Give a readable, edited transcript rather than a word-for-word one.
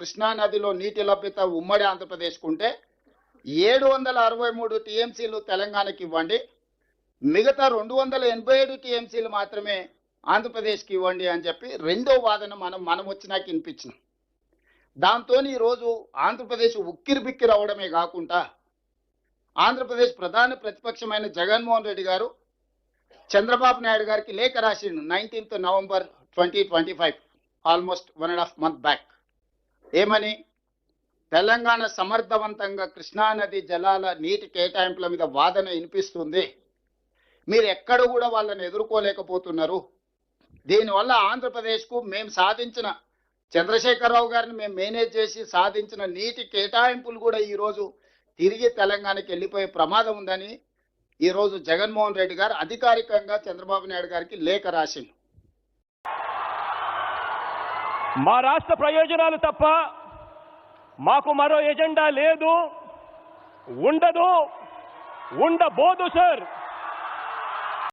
కృష్ణా నదిలో నీటి లభ్యత ఉమ్మడి ఆంధ్రప్రదేశ్కుంటే 763 టీఎంసీలు తెలంగాణకి ఇవ్వండి, మిగతా 287 టీఎంసీలు మాత్రమే ఆంధ్రప్రదేశ్కి ఇవ్వండి అని చెప్పి రెండో వాదన మనం వచ్చినాక వినిపించినాం. దాంతో ఈరోజు ఆంధ్రప్రదేశ్ ఉక్కిరి బిక్కిరి అవడమే కాకుండా ఆంధ్రప్రదేశ్ ప్రధాన ప్రతిపక్షమైన జగన్మోహన్ రెడ్డి గారు చంద్రబాబు నాయుడు గారికి లేఖ రాసిండు 19th November 2025, almost 1.5 month back. ఏమని? తెలంగాణ సమర్థవంతంగా కృష్ణానది జలాల నీటి కేటాయింపుల మీద వాదన వినిపిస్తుంది, మీరు ఎక్కడ కూడా వాళ్ళని ఎదుర్కోలేకపోతున్నారు. దీనివల్ల ఆంధ్రప్రదేశ్కు మేము సాధించిన, చంద్రశేఖరరావు గారిని మేము మేనేజ్ చేసి సాధించిన నీటి కేటాయింపులు కూడా ఈరోజు తిరిగి తెలంగాణకి వెళ్ళిపోయే ప్రమాదం ఉందని ఈరోజు జగన్మోహన్ రెడ్డి గారు అధికారికంగా చంద్రబాబు నాయుడు గారికి లేఖ రాసిండు. మా రాష్ట్ర ప్రయోజనాలు తప్ప మాకు మరో ఎజెండా లేదు, ఉండదు, ఉండబోదు సార్.